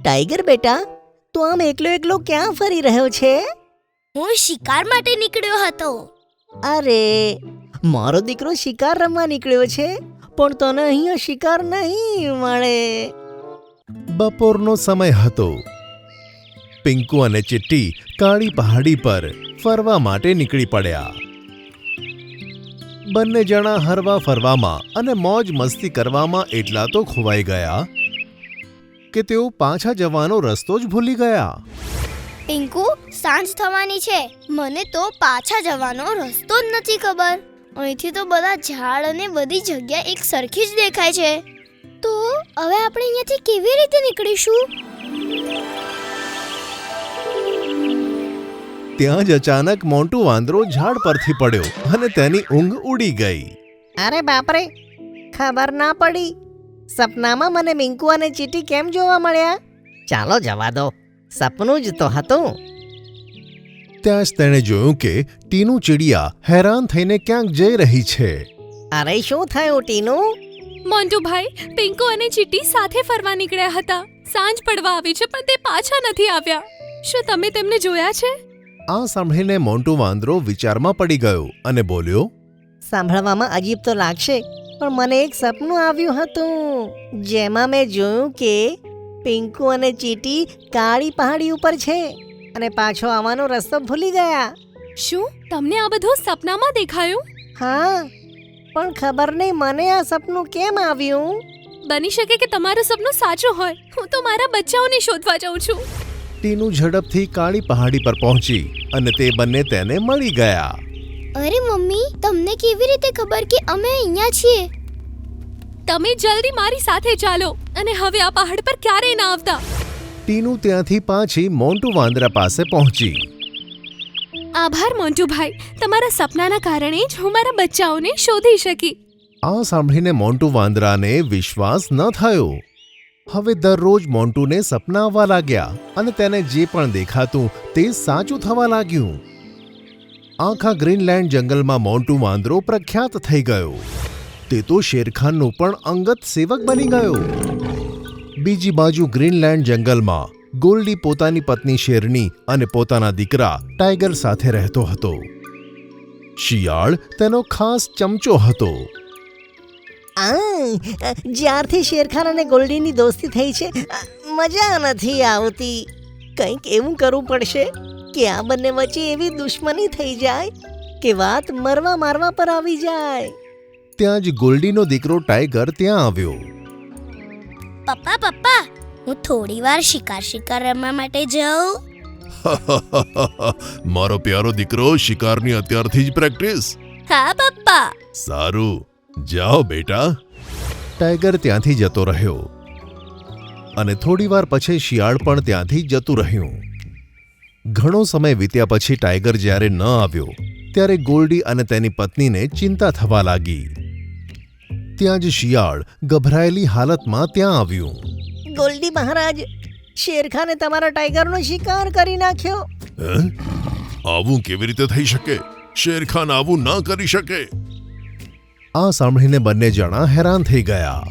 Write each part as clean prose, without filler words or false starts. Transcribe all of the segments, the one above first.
Tiger બેટા, તું આમ એકલો એકલો ક્યાં ફરી રહ્યો છે? હું શિકાર માટે નીકળ્યો હતો. અરે, મારો દીકરો શિકાર રમવા નીકળ્યો છે, પણ તને અહીંયા શિકાર નહીં મળે. બપોરનો સમય હતો. પિંકુ અને ચિટ્ટી કાળી પહાડી પર ફરવા માટે નીકળી પડ્યા. બંને જણા હરવા ફરવામાં અને મોજ મસ્તી કરવામાં એટલા તો ખોવાઈ ગયા કે તેઓ પાછા જવાનો રસ્તો જ ભૂલી ગયા. પિંકુ, સાંજ થવાની છે. મને તો પાછા જવાનો રસ્તો જ નથી ખબર. અહીંથી તો બધા ઝાડ અને બધી જગ્યા એક સરખી જ દેખાય છે. તો હવે આપણે અહીંયાથી કેવી રીતે નીકળીશું? ત્યાં જ અચાનક મોન્ટુ વાંદરો ઝાડ પરથી પડ્યો અને તેની ઊંઘ ઉડી ગઈ. અરે બાપરે, ખબર ના પડી. સપનામાં મને મિંકુ અને ચીટી કેમ જોવા મળ્યા? ચાલો જવા દો, સપનું જ તો હતું. ત્યાં જ તેણે જોયું કે ટીનું ચીડિયા હેરાન થઈને ક્યાંક જઈ રહી છે. અરે શું થયું ટીનું? મોન્ટુભાઈ, પિંકુ અને ચીટી સાથે ફરવા નીકળ્યા હતા. સાંજ પડવા આવી છે પણ તે પાછા નથી આવ્યા. શું તમે તેમને જોયા છે? આ સાંભળીને મોન્ટુ વાંદરો વિચારમાં પડી ગયો અને બોલ્યો, સાંભળવામાં અજીબ તો લાગશે, પણ મને એક સપનું આવ્યું હતું, જેમાં મેં જોયું કે પિંકુ અને ચીટી કાળી પહાડી ઉપર છે અને પાછો આવવાનો રસ્તો ભૂલી ગયા. શું તમને આ બધું સપનામાં દેખાયું? હા, પણ ખબર નહીં મને આ સપનું કેમ આવ્યું. બની શકે કે તમારું સપનું સાચું હોય. હું તો મારા બચ્ચાઓને શોધવા જાઉં છું. ટીનું ઝડપથી કાળી પહાડી પર પહોંચી અને તે બંને તેને મળી ગયા. અરે મમ્મી, તમને કેવી રીતે ખબર કે અમે અહીંયા છીએ? તમે જલ્દી મારી સાથે ચાલો અને હવે આ પહાડ પર ક્યારેય ના આવતા. ટીનું ત્યાંથી પાછી મોન્ટુ વાંદરા પાસે પહોંચી. આભાર મોન્ટુભાઈ, તમારા સપનાના કારણે જ હું મારા બચ્ચાઓને શોધી શકી. આ સાંભળીને મોન્ટુ વાંદરાને વિશ્વાસ ન થયો. હવે દરરોજ મોન્ટુને સપના આવવા લાગ્યા અને તેને જે પણ દેખાતું તે સાચું થવા લાગ્યું. આખા ગ્રીનલેન્ડ જંગલમાં મોન્ટુ વાંદરો પ્રખ્યાત થઈ ગયો. તે તો શેરખાનનો પણ અંગત સેવક બની ગયો. બીજી બાજુ ગ્રીનલેન્ડ જંગલમાં ગોલ્ડી પોતાની પત્ની શેરની અને પોતાના દીકરા ટાઈગર સાથે રહેતો હતો. શિયાળ તેનો ખાસ ચમચો હતો. જ્યારથી શેરખાન અને ગોલ્ડીની દોસ્તી થઈ છે, મજા નથી આવતી. કંઈક એવું કરવું પડશે કે આ બંને વચ્ચે એવી દુશ્મની થઈ જાય કે વાત મરવા મારવા પર આવી જાય. ત્યાં જ ગોલ્ડીનો દીકરો ટાઈગર ત્યાં આવ્યો. પપ્પા પપ્પા, હું થોડી વાર શિકાર રમવા માટે જાઉં? મારો પ્યારો દીકરો, શિકારની અત્યારથી જ પ્રેક્ટિસ? હા પપ્પા. સારું, જાઓ બેટા. ટાઈગર ત્યાંથી જતો રહ્યો અને થોડીવાર પછી શિયાળ પણ ત્યાંથી જતું રહ્યું. ઘણો સમય વીત્યા પછી ટાઈગર જ્યારે ન આવ્યો ત્યારે ગોલ્ડી અને તેની પત્નીને ચિંતા થવા લાગી. ત્યાં જ શિયાળ ગભરાયેલી હાલતમાં ત્યાં આવ્યું. ગોલ્ડી મહારાજ, શેરખાને તમારા ટાઈગરનો શિકાર કરી નાખ્યો. આવું કેવી રીતે થઈ શકે? શેરખાન આવું ન કરી શકે. આ સાંભળીને બંને જણા હેરાન થઈ ગયા.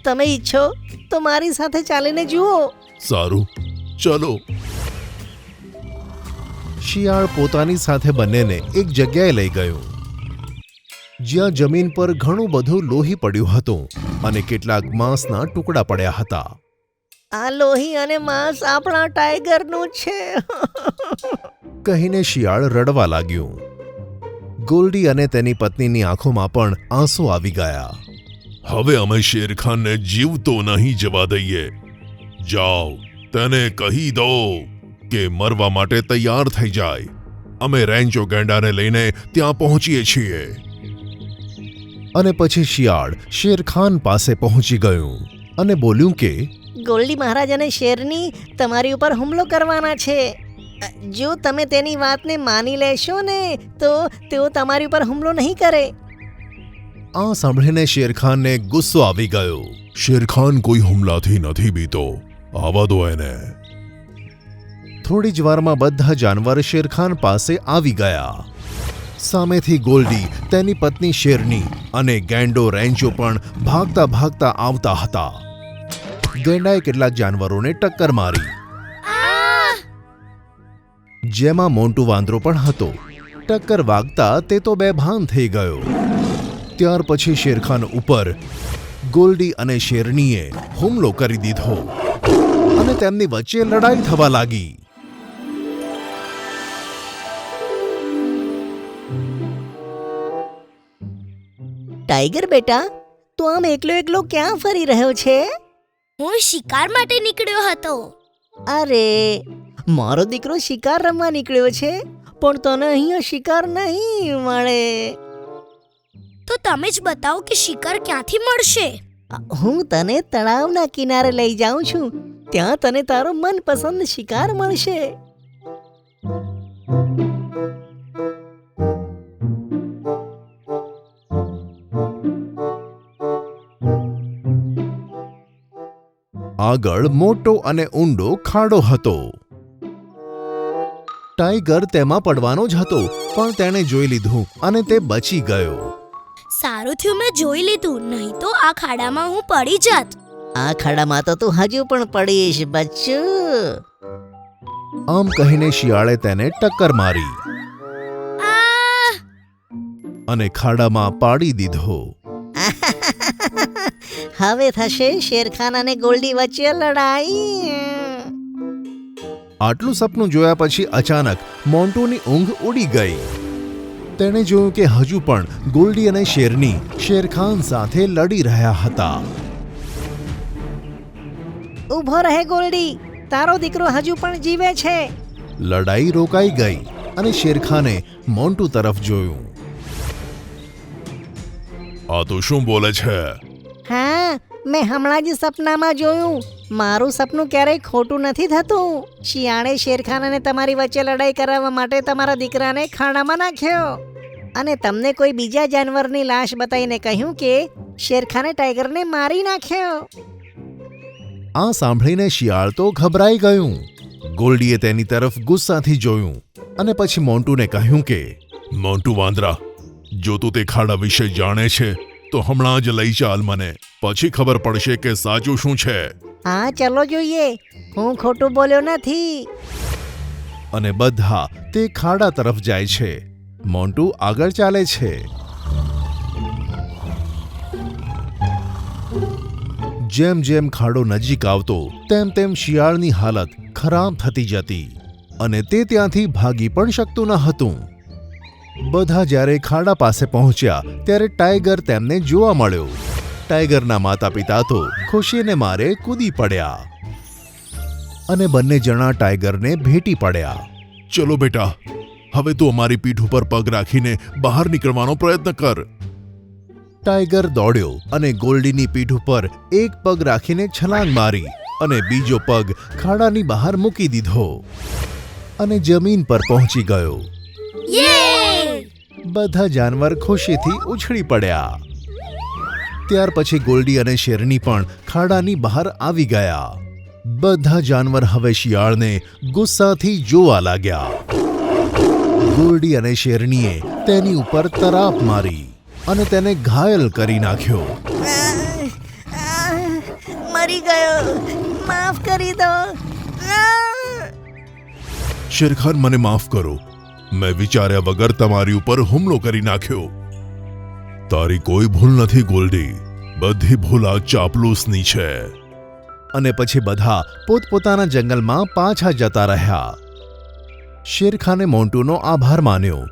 તમે ઈચ્છો તો મારી સાથે ચાલીને જુઓ. સારું, ચલો. શિયાળ પોતાની સાથે બંનેને એક જગ્યાએ લઈ ગયો, જ્યાં જમીન પર ઘણું બધું લોહી પડ્યું હતું અને કેટલાક માંસના ટુકડા પડ્યા હતા. આ લોહી અને માંસ આપણા ટાઈગરનું છે. કહીને શિયાળ રડવા લાગ્યું. ગોલ્ડી અને તેની પત્નીની આંખોમાં પણ આંસુ આવી ગયા. હવે અમે શેરખાનને જીવતો નહીં જવા દઈએ. જાઓ, તેને કહી દો કે મરવા માટે તૈયાર થઈ જાય. અમે રેન્ચો ગેંડાને લઈને ત્યાં પહોંચીએ છીએ. અને પછી શિયાળ શેરખાન પાસે પહોંચી ગયું અને બોલ્યું કે ગોલ્ડી મહારાજ અને શેરની તમારી ઉપર હુમલો કરવાના છે. જો તમે તેની વાતને માની લેશો ને તો તેઓ તમારી ઉપર હુમલો નહીં કરે. આ સાંભળીને શેરખાનને ગુસ્સો આવી ગયો. શેરખાન કોઈ હુમલાથી નથી બીતો, આવવા દો એને. થોડી જ વારમાં બધા જાનવર શેરખાન પાસે આવી ગયા. સામેથી ગોલ્ડી, તેની પત્ની શેરની અને ગેંડો રેન્ચો પણ ભાગતા ભાગતા આવતા હતા. ગેંડાએ કેટલાક જાનવરોને ટક્કર મારી, આ જેમાં મોન્ટુ વાંદરો પણ હતો. ટક્કર વાગતા તે તો બેભાન થઈ ગયો. ત્યાર પછી શેરખાન ઉપર ગોલ્ડી અને શેરનીએ હુમલો કરી દીધો અને તેમની વચ્ચે લડાઈ થવા લાગી. ટાઈગર બેટા, તું આમ એકલો એકલો ક્યાં ફરી રહ્યો છે? હું શિકાર માટે નીકળ્યો હતો. અરે, મારો દીકરો શિકાર રમવા નીકળ્યો છે, પણ તને અહીંયા શિકાર નહીં મળે. તો તમે જ બતાવો કે શિકાર ક્યાંથી મળશે. હું તને તળાવના કિનારે લઈ જાઉં છું. ત્યાં તને તારો મનપસંદ શિકાર મળશે. આગળ મોટો અને ઊંડો ખાડો હતો. ટાઈગર તેમાં પડવાનો જ હતો, પણ તેણે જોઈ લીધું અને તે બચી ગયો. સારું થયું મેં જોઈ લીધું, નહીં તો આ ખાડામાં હું પડી જાત. આ ખાડામાં તો તું હજુ પણ પડીશ બચ્ચું. આમ કહીને શિયાળે તેને ટક્કર મારી આ અને ખાડામાં પાડી દીધો. હવે થશે શેરખાન અને ગોલ્ડી વચ્ચે લડાઈ. આટલું સપનું જોયા પછી અચાનક મોન્ટુની ઊંઘ ઉડી ગઈ. તેણે જોયું કે હજુ પણ ગોલ્ડી અને શેરની શેરખાન સાથે લડી રહ્યા હતા. ઊભો રહે ગોલ્ડી, તારો દીકરો હજુ પણ જીવે છે. લડાઈ રોકાઈ ગઈ અને શેરખાને મોન્ટુ તરફ જોયું. આ તો શું બોલે છે? હા, મેં હમણાં જ સપનામાં જોયું. મારું સપનું ક્યારેય ખોટું નથી થતું. શિયાળે શેરખાન અને તમારી વચ્ચે લડાઈ કરાવવા માટે તમારા દીકરાને ખાડામાં નાખ્યો અને તમને કોઈ બીજા જાનવરની લાશ બતાવીને કહ્યું કે શેરખાને ટાઈગરને મારી નાખ્યો. આ સાંભળીને શિયાળ તો ગભરાઈ ગયું. ગોલ્ડીએ તેની તરફ ગુસ્સાથી જોયું અને પછી મોન્ટુને કહ્યું કે મોન્ટુ વાંદરા, જો તું તે ખાડા વિશે જાણે છે તો હમણાં જ લઈ ચાલ મને, પછી ખબર પડશે કે સાચું શું છે. હા, ચલો જોઈએ, હું ખોટું બોલ્યો નથી. અને બધા તે ખાડા તરફ જાય છે. મોન્ટુ આગળ ચાલે છે. જેમ જેમ ખાડો નજીક આવતો તેમ તેમ શિયાળની હાલત ખરાબ થતી જતી અને તે ત્યાંથી ભાગી પણ શકતું ન હતું. બધા જ્યારે ખાડા પાસે પહોંચ્યા ત્યારે ટાઈગર તેમને જોવા મળ્યો. ટાઈગરના માતા પિતા તો ખુશીને મારે કૂદી પડ્યા અને બંને જણા ટાઈગરને ભેટી પડ્યા. ચલો બેટા, હવે તું અમારી પીઠ ઉપર પગ રાખીને બહાર નીકળવાનો પ્રયત્ન કર. ટાઈગર દોડ્યો અને ગોલ્ડીની પીઠ ઉપર એક પગ રાખીને છલાંગ મારી અને બીજો પગ ખાડાની બહાર મૂકી દીધો અને જમીન પર પહોંચી ગયો. બધા જાનવર ખુશીથી ઉછળી પડ્યા. ત્યાર પછી ગોલ્ડી અને શેરની પણ ખાડાની બહાર આવી ગયા. બધા જાનવર હવે શિયાળને ગુસ્સાથી જોવા લાગ્યા. ગોલ્ડી અને શેરનીએ તેની ઉપર તરાપ મારી અને તેને ઘાયલ કરી નાખ્યો. મરી ગયો, માફ કરી દો. શેરખાન, મને માફ કરો. મેં વિચાર્યા વગર તમારી ઉપર હુમલો કરી નાખ્યો. તારી કોઈ ભૂલ નથી ગોલ્ડી, બધી ભૂલ આ ચાપલૂસની છે. અને પછી બધા પોતપોતાના જંગલમાં પાછા જતા રહ્યા. શેરખાને મોન્ટુનો આભાર માન્યો,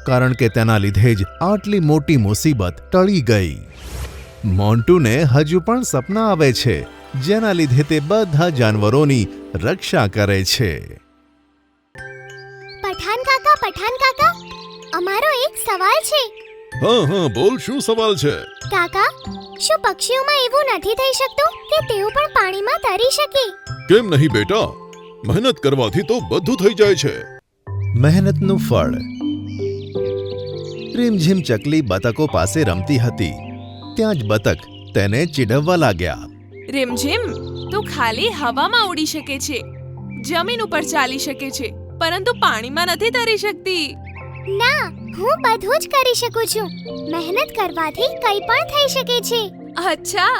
કારણ કે તેના લીધે જ આટલી મોટી મુસીબત ટળી ગઈ. મોન્ટુને હજુ પણ સપના આવે છે, જેના લીધે તે બધા જાનવરોની રક્ષા કરે છે. પઠાન કાકા, અમારો એક સવાલ છે. હા, બોલ, શું સવાલ છે? કાકા, શું પક્ષીઓમાં એવું નથી થઈ શકતું કે તેઓ પણ પાણીમાં તરી શકે? કેમ નહીં બેટા, મહેનત કરવાથી તો બધું થઈ જાય છે. મહેનતનું ફળ. રીમઝીમ ચકલી બતકો પાસે રમતી હતી. ત્યાં જ બતક તેને ચીડવવા લાગ્યા. રીમઝીમ, તું ખાલી હવામાં ઉડી શકે છે, જમીન ઉપર ચાલી શકે છે, પરંતુ પાણીમાં નથી તરી શકતી. ના, હું બધું જ કરી શકું છું. મહેનત કરવાથી કંઈ પણ થઈ શકે છે. અચ્છા,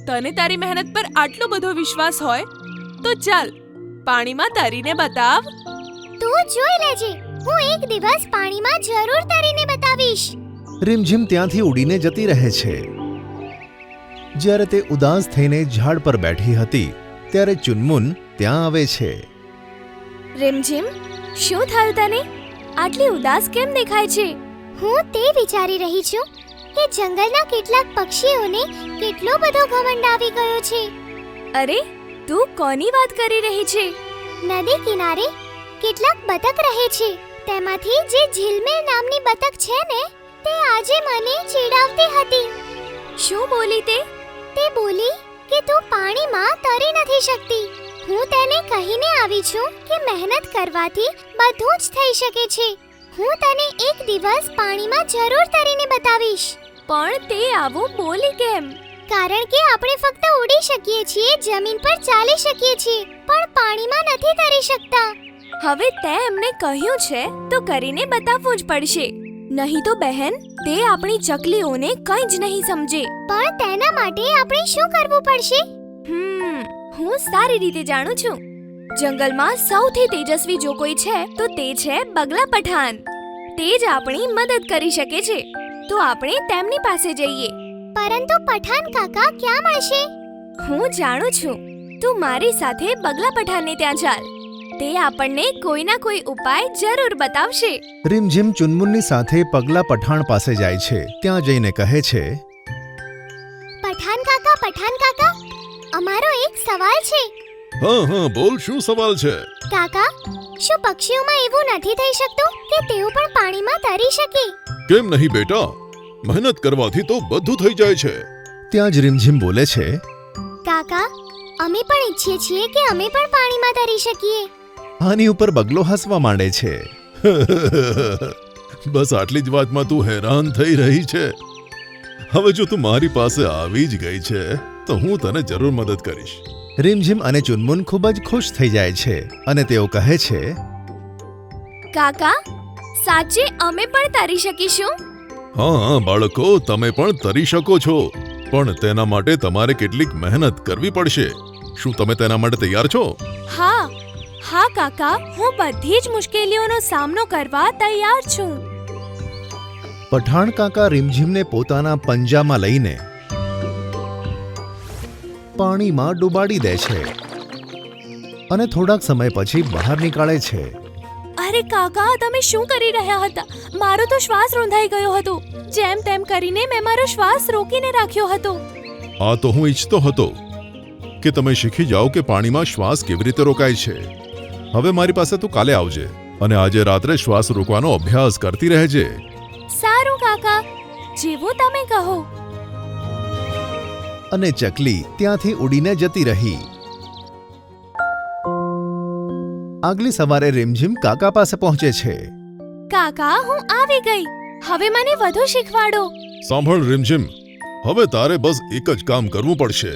તને તારી મહેનત પર આટલો બધો વિશ્વાસ હોય તો ચાલ પાણીમાં તરીને બતાવ. તું જોઈ લેજે, હું એક દિવસ પાણીમાં જરૂર તરીને બતાવીશ. રીમઝીમ ત્યાંથી ઉડીને જતી રહે છે. જ્યારે તે ઉદાસ થઈને ઝાડ પર બેઠી હતી ત્યારે ચુનમુન ત્યાં આવે છે. રીમઝીમ, શું થયું તને? આટલી ઉદાસ કેમ દેખાય છે? હું તે વિચારી રહી છું કે જંગલના કેટલાક પક્ષીઓને કેટલો બધો ઘમંડ આવી ગયો છે. અરે, તું કોની વાત કરી રહી છે? નદી કિનારે કેટલાક બતક રહે છે. તેમાંથી જે ઝિલમિલ નામની બતક છે ને, તે આજે મને ચીડાવતી હતી. શું બોલી તે? તે બોલી કે તું પાણીમાં તરી નથી શકતી. હું તેને કહીને આવી છું કે મહેનત કરવાથી બધું જ થઈ શકે છે. હું તને એક દિવસ પાણીમાં જરૂર તરીને બતાવીશ. પણ તે આવું બોલી કેમ? કારણ કે આપણે ફક્ત ઉડી શકીએ છીએ, જમીન પર ચાલી શકીએ છીએ, પણ પાણીમાં નથી તરી શકતા. હવે તે એમને કહ્યું છે તો કરીને બતાવવું જ પડશે. નહીં તો બહેન, તે આપણી ચકલીઓને કંઈ જ નહીં સમજે. પણ તેના માટે આપણે શું કરવું પડશે? હું સારી રીતે જાણું છું. જંગલમાં સૌથી તેજસ્વી જો કોઈ છે તો તે છે બગલા પઠાણ. તે જ આપણી મદદ કરી શકે છે. તો આપણે તેમની પાસે જઈએ. પરંતુ પઠાણ કાકા ક્યાં મળશે? હું જાણું છું. તું મારી સાથે બગલા પઠાણને ત્યાં ચાલ. તે આપણને કોઈના કોઈ ઉપાય જરૂર બતાવશે. રીમઝીમ ચુનમુનની સાથે પગલા પઠાણ પાસે જાય છે. ત્યાં જઈને કહે છે, પઠાણ કાકા, અમારો એક સવાલ છે. હા બોલ, શું સવાલ છે? કાકા, શું પક્ષીઓમાં એવું નથી થઈ શકતું કે તેઓ પણ પાણીમાં તરી શકે? કેમ નહીં બેટા, મહેનત કરવાથી તો બધું થઈ જાય છે. ત્યાં જ રીમઝીમ બોલે છે, કાકા, અમે પણ ઈચ્છીએ છીએ કે અમે પણ પાણીમાં તરી શકીએ. આની ઉપર બગલો હસવા માંડે છે. બસ આટલી જ વાતમાં તું હેરાન થઈ રહી છે. હવે જો તું મારી પાસે આવી જ ગઈ છે તો હું તને જરૂર મદદ કરીશ. રીમઝીમ અને ચુનમુન ખૂબ જ ખુશ થઈ જાય છે અને તેઓ કહે છે, કાકા, સાચે અમે પણ તરી શકીશું? હા બાળકો, તમે પણ તરી શકો છો, પણ તેના માટે તમારે કેટલીક મહેનત કરવી પડશે. શું તમે તેના માટે તૈયાર છો? હા કાકા, હું બધી જ મુશ્કેલીઓનો સામનો કરવા તૈયાર છું. પઠાણ કાકા રીમઝીમને પોતાના પંજામાં લઈને પાણીમાં ડૂબાડી દે છે અને થોડાક સમય પછી બહાર નીકાળે છે. અરે કાકા, તમે શું કરી રહ્યા હતા? મારો તો શ્વાસ રૂંધાઈ ગયો હતો. જેમ તેમ કરીને મેં મારો શ્વાસ રોકીને રાખ્યો હતો. આ તો હું ઈચ્છતો હતો કે તમે શીખી જાઓ કે પાણીમાં શ્વાસ કેવી રીતે રોકાય છે. હવે મારી પાસે તું કાલે આવજે અને આજે રાત્રે શ્વાસ રોકવાનો અભ્યાસ કરતી રહેજે. સારું કાકા, જેવું તમે કહો. અને ચકલી ત્યાંથી ઉડીને જતી રહી. આગલી સવારે રીમઝીમ કાકા પાસે પહોંચે છે. કાકા, હું આવી ગઈ. હવે મને વધુ શીખવાડો. સાંભળ રીમઝીમ, હવે તારે બસ એક જ કામ કરવું પડશે.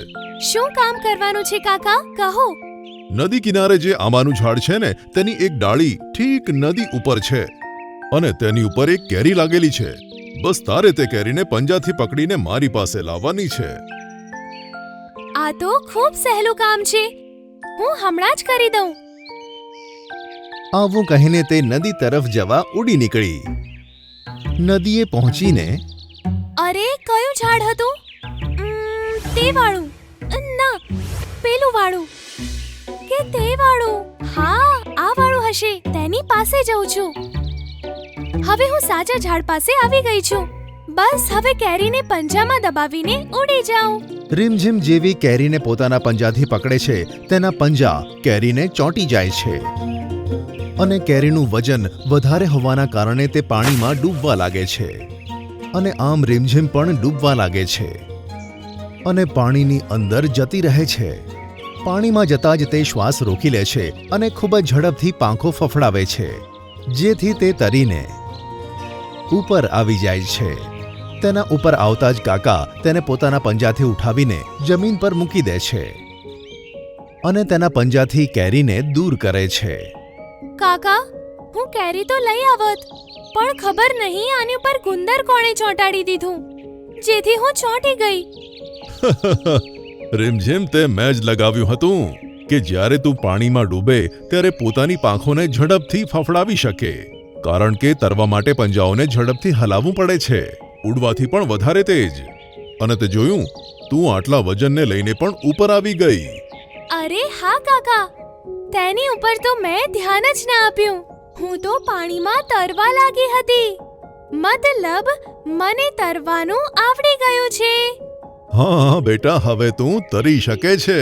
શું કામ કરવાનું છે કાકા? કહો. નદી કિનારે જે આંબાનું ઝાડ છે ને, તેની એક ડાળી ઠીક નદી ઉપર છે અને તેની ઉપર એક કેરી લાગેલી છે. બસ તારે તે કેરીને પંજાથી પકડીને મારી પાસે લાવવાની છે. આ તો ખૂબ સહેલું કામ છે. હું હમણાં જ કરી દઉં. આવું કહીને તે નદી તરફ જવા ઉડી નીકળી. નદીએ પહોંચીને, અરે, કયું ઝાડ હતું? તે વાળું? ના, પેલું વાળું કે તે વાળું? હા, આ વાળું હશે. તેની પાસે જઉં છું. હવે હું સાચા ઝાડ પાસે આવી ગઈ છું. બસ હવે કેરીને પંજામાં દબાવીને ઉડી જાઉં. રીમઝીમ જેવી કેરીને પોતાના પંજાથી પકડે છે, તેના પંજા કેરીને ચોંટી જાય છે અને કેરીનું વજન વધારે હોવાના કારણે તે પાણીમાં ડૂબવા લાગે છે. અને આમ રીમઝીમ પણ ડૂબવા લાગે છે અને પાણીની અંદર જતી રહે છે. પાણીમાં જતા જ તે શ્વાસ રોકી લે છે અને ખૂબ જ ઝડપથી પાંખો ફફડાવે છે, જેથી તે તરીને ઉપર આવી જાય છે. તેના ઉપર આવતા જ કાકા તેને પોતાના પંજાથી ઉઠાવીને જમીન પર મૂકી દે છે અને તેના પંજાથી કેરીને દૂર કરે છે. કાકા, હું કેરી તો લઈ આવત, પણ ખબર નહીં આની ઉપર ગુંદર કોણે ચોંટાડી દીધું, જેથી હું ચોંટી ગઈ. રીમઝીમ તે મેં જ લગાવ્યું હતું કે જ્યારે તું પાણીમાં ડૂબે ત્યારે પોતાની પાંખોને ઝડપથી ફફડાવી શકે, કારણ કે તરવા માટે પંજાઓને ઝડપથી હલાવવું પડે છે, ઉડવાથી પણ વધારે તેજ. અને તે જોયું, તું આટલા વજનને લઈને પણ ઉપર આવી ગઈ. અરે હા કાકા, તેની ઉપર તો મેં ધ્યાન જ ના આપ્યું. હું તો પાણીમાં તરવા લાગી હતી. મતલબ મને તરવાનું આવડી ગયું છે. હા બેટા, હવે તું તરી શકે છે.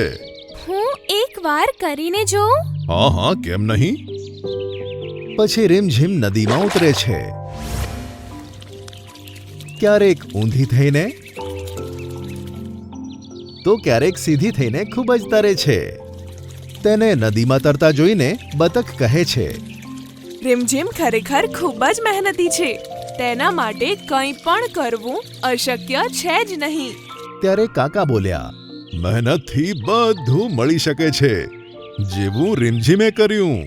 હું એકવાર કરીને જોઉં. હા હા, કેમ નહીં. પછી રીમઝીમ નદીમાં ઉતરે છે. ક્યારેક ઊંધી થઈને તો ક્યારેક સીધી થઈને ખૂબ જ તરે છે. તેને નદીમાં તરતા જોઈને બતક કહે છે, રીમઝીમ ખરેખર ખૂબ જ મહેનતી છે. તેના માટે કંઈ પણ કરવું અશક્ય છે જ નહીં. ત્યારે કાકા બોલ્યા, મહેનતથી બધું મળી શકે છે, જેવું રીમઝીમે કર્યું.